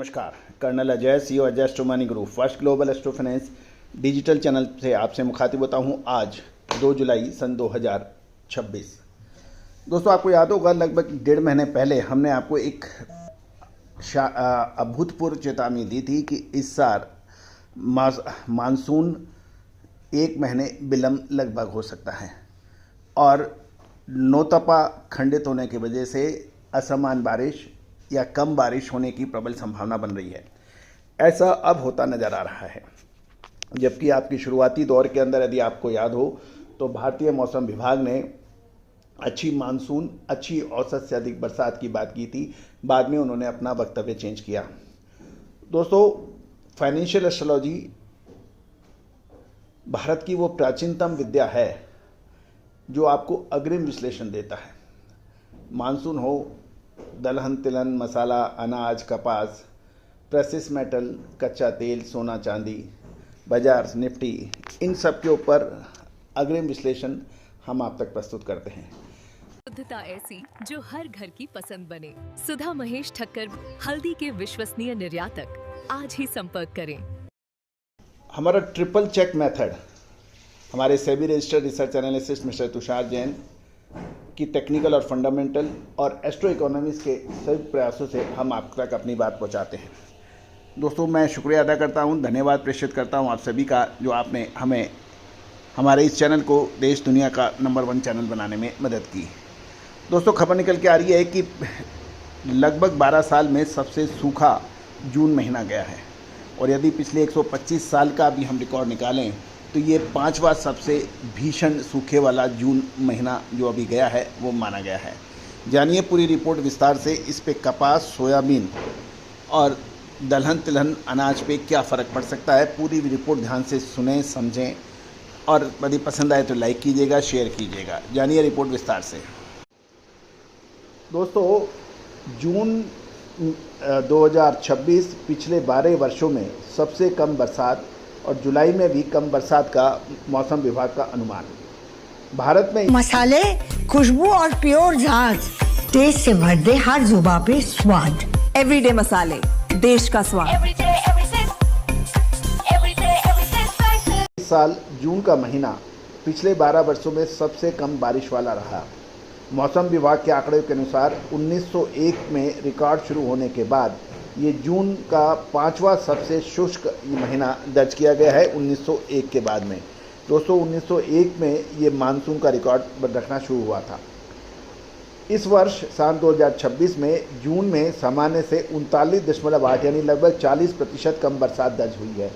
नमस्कार, colonel Ajay CEO Ajay astro money group first global astro finance digital channel से आपसे मुखातिब होता हूं। आज 2 जुलाई सन 2026। दोस्तों, आपको याद होगा लगभग 1.5 महीने पहले हमने आपको एक अभूतपूर्व चेतावनी दी थी कि इस साल मानसून 1 महीने विलंब लगभग हो सकता है और नौतपा खंडित होने की वजह से असमान बारिश या कम बारिश होने की प्रबल संभावना बन रही है। ऐसा अब होता नज़र आ रहा है, जबकि आपकी शुरुआती दौर के अंदर यदि आपको याद हो तो भारतीय मौसम विभाग ने अच्छी मानसून, अच्छी औसत से अधिक बरसात की बात की थी। बाद में उन्होंने अपना वक्तव्य चेंज किया। दोस्तों, फाइनेंशियल एस्ट्रोलॉजी भारत की वो प्राचीनतम विद्या है जो आपको अग्रिम विश्लेषण देता है। मानसून हो, दलहन, तिलहन, मसाला, अनाज, कपास, प्रेसियस मेटल, कच्चा तेल, सोना, चांदी, बाजार, निफ्टी, इन सब के ऊपर अग्रिम विश्लेषण हम आप तक प्रस्तुत करते हैं। शुद्धता ऐसी जो हर घर की पसंद बने। सुधा महेश ठक्कर, हल्दी के विश्वसनीय निर्यातक। आज ही संपर्क करें। हमारा ट्रिपल चेक मेथड हमारे SEBI registered research analyst mister Tushar Jain की टेक्निकल और फंडामेंटल और एस्ट्रो इकोनॉमिक्स के सभी प्रयासों से हम आप तक अपनी बात पहुंचाते हैं। दोस्तों, मैं शुक्रिया अदा करता हूं, धन्यवाद प्रेषित करता हूं आप सभी का, जो आपने हमें हमारे इस चैनल को देश दुनिया का नंबर 1 चैनल बनाने में मदद की। दोस्तों, खबर निकल के आ रही है कि लगभग 12 साल में सबसे सूखा जून महीना गया है और यदि पिछले 125 साल का भी हम रिकॉर्ड निकालें तो ये 5वां सबसे भीषण सूखे वाला जून महीना जो अभी गया है वो माना गया है। जानिए पूरी रिपोर्ट विस्तार से। इस पे कपास, सोयाबीन और दलहन तिलहन अनाज पे क्या फ़र्क पड़ सकता है, पूरी रिपोर्ट ध्यान से सुनें, समझें और यदि पसंद आए तो लाइक कीजिएगा, शेयर कीजिएगा। जानिए रिपोर्ट विस्तार से। दोस्तों, जून 2026 पिछले 12 वर्षों में सबसे कम बरसात और जुलाई में भी कम बरसात का मौसम विभाग का अनुमान। भारत में मसाले, खुशबू और प्योर झाग, टेस्ट से भर दे हर जुबान पे स्वाद। एवरीडे मसाले, देश का स्वाद। इस साल जून का महीना पिछले 12 वर्षों में सबसे कम बारिश वाला रहा। मौसम विभाग के आंकड़े के अनुसार 1901 में रिकॉर्ड शुरू होने के बाद ये जून का 5वां सबसे शुष्क महीना दर्ज किया गया है 1901 के बाद में। दोस्तों, 1901 में ये मानसून का रिकॉर्ड रखना शुरू हुआ था। इस वर्ष सन 2026 में जून में सामान्य से 39.8 यानी लगभग 40% कम बरसात दर्ज हुई है,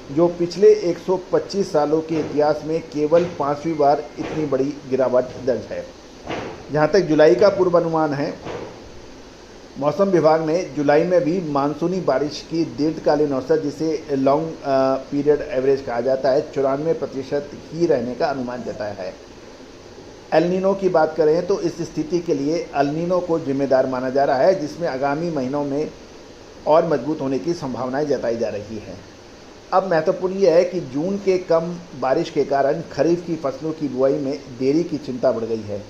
जो पिछले 125 सालों के इतिहास में केवल 5वीं बार इतनी बड़ी गिरावट दर्ज है। जहाँ तक जुलाई का पूर्वानुमान है, मौसम विभाग ने जुलाई में भी मानसूनी बारिश की दीर्घकालीन औसत, जिसे लॉन्ग पीरियड एवरेज कहा जाता है, 94% ही रहने का अनुमान जताया है। एल नीनो की बात करें तो इस स्थिति के लिए एल नीनो को जिम्मेदार माना जा रहा है, जिसमें आगामी महीनों में और मजबूत होने की संभावनाएं जताई जा रही हैं। अब महत्वपूर्ण यह है कि जून के कम बारिश के कारण खरीफ की फसलों की बुआई में देरी की चिंता बढ़ गई है,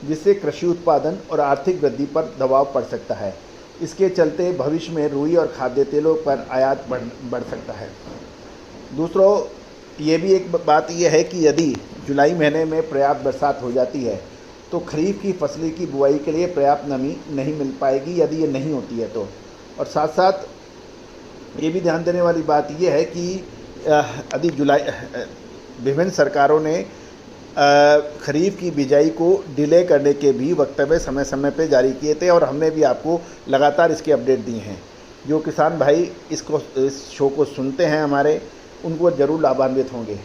जिससे कृषि उत्पादन और आर्थिक वृद्धि पर दबाव पड़ सकता है। इसके चलते भविष्य में रुई और खाद्य तेलों पर आयात बढ़ सकता है। दूसरों, ये भी एक बात यह है कि यदि जुलाई महीने में पर्याप्त बरसात हो जाती है तो खरीफ की फसलों की बुआई के लिए पर्याप्त नमी नहीं मिल पाएगी यदि ये नहीं होती है तो। और साथ साथ ये भी ध्यान देने वाली बात यह है कि यदि विभिन्न सरकारों ने खरीफ की बिजाई को डिले करने के भी वक्तव्य समय समय पे जारी किए थे और हमने भी आपको लगातार इसकी अपडेट दी हैं। जो किसान भाई इस शो को सुनते हैं हमारे, उनको ज़रूर लाभान्वित होंगे।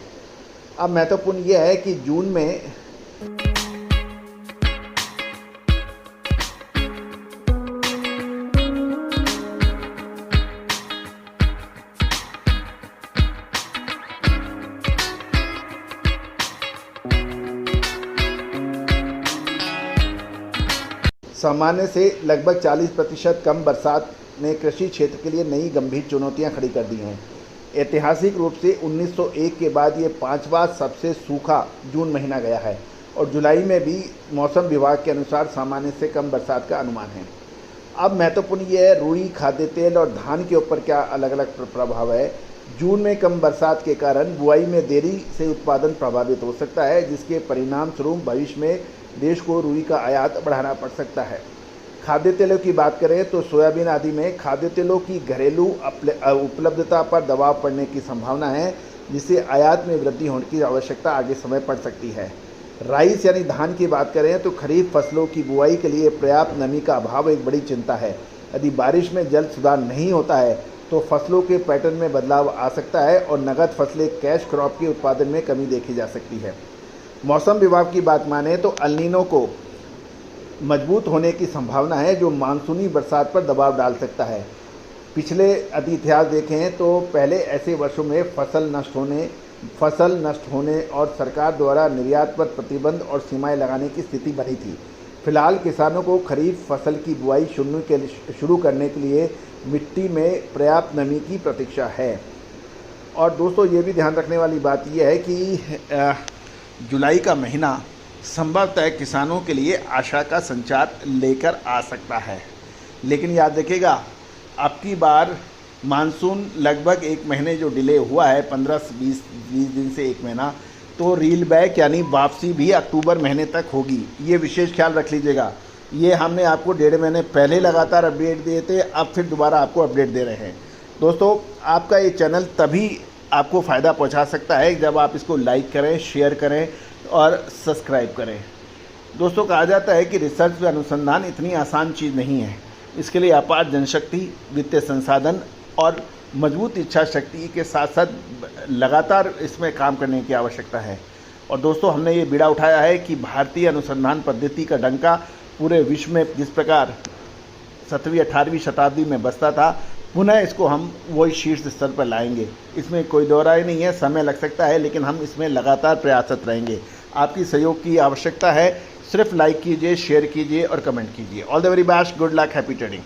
अब महत्वपूर्ण यह है कि जून में सामान्य से लगभग 40% कम बरसात ने कृषि क्षेत्र के लिए नई गंभीर चुनौतियां खड़ी कर दी हैं। ऐतिहासिक रूप से 1901 के बाद ये 5वां सबसे सूखा जून महीना गया है और जुलाई में भी मौसम विभाग के अनुसार सामान्य से कम बरसात का अनुमान है। अब महत्वपूर्ण ये है रुई, खाद्य तेल और धान के ऊपर क्या अलग अलग प्रभाव है। जून में कम बरसात के कारण बुआई में देरी से उत्पादन प्रभावित हो सकता है, जिसके परिणाम स्वरूप भविष्य में देश को रुई का आयात बढ़ाना पड़ सकता है। खाद्य तेलों की बात करें तो सोयाबीन आदि में खाद्य तेलों की घरेलू उपलब्धता पर दबाव पड़ने की संभावना है, जिससे आयात में वृद्धि होने की आवश्यकता आगे समय पड़ सकती है। राइस यानी धान की बात करें तो खरीफ फसलों की बुआई के लिए पर्याप्त नमी का अभाव एक बड़ी चिंता है। यदि बारिश में जल्द सुधार नहीं होता है तो फसलों के पैटर्न में बदलाव आ सकता है और नगद फसलें कैश क्रॉप के उत्पादन में कमी देखी जा सकती है। मौसम विभाग की बात माने तो एल नीनो को मजबूत होने की संभावना है, जो मानसूनी बरसात पर दबाव डाल सकता है। पिछले इतिहास देखें तो पहले ऐसे वर्षों में फसल नष्ट होने और सरकार द्वारा निर्यात पर प्रतिबंध और सीमाएं लगाने की स्थिति बनी थी। फिलहाल किसानों को खरीफ फसल की बुआई शुरू करने के लिए मिट्टी में पर्याप्त नमी की प्रतीक्षा है। और दोस्तों ये भी ध्यान रखने वाली बात यह है कि जुलाई का महीना संभवतः किसानों के लिए आशा का संचार लेकर आ सकता है, लेकिन याद रखिएगा अब की बार मानसून लगभग एक महीने जो डिले हुआ है, 15-20 दिन से एक महीना, तो रील बैक यानी वापसी भी अक्टूबर महीने तक होगी। ये विशेष ख्याल रख लीजिएगा। ये हमने आपको 1.5 महीने पहले लगातार अपडेट दिए थे, अब फिर दोबारा आपको अपडेट दे रहे हैं। दोस्तों आपका ये चैनल तभी आपको फ़ायदा पहुंचा सकता है जब आप इसको लाइक करें, शेयर करें और सब्सक्राइब करें। दोस्तों कहा जाता है कि रिसर्च व अनुसंधान इतनी आसान चीज़ नहीं है। इसके लिए अपार जनशक्ति, वित्तीय संसाधन और मजबूत इच्छा शक्ति के साथ साथ लगातार इसमें काम करने की आवश्यकता है। और दोस्तों हमने ये बीड़ा उठाया है कि भारतीय अनुसंधान पद्धति का डंका पूरे विश्व में जिस प्रकार 7वीं 18वीं शताब्दी में बसता था, पुनः इसको हम वही शीर्ष स्तर पर लाएंगे। इसमें कोई दो राय नहीं है, समय लग सकता है, लेकिन हम इसमें लगातार प्रयासरत रहेंगे। आपकी सहयोग की आवश्यकता है। सिर्फ लाइक कीजिए, शेयर कीजिए और कमेंट कीजिए। All the very best, good luck, happy trading.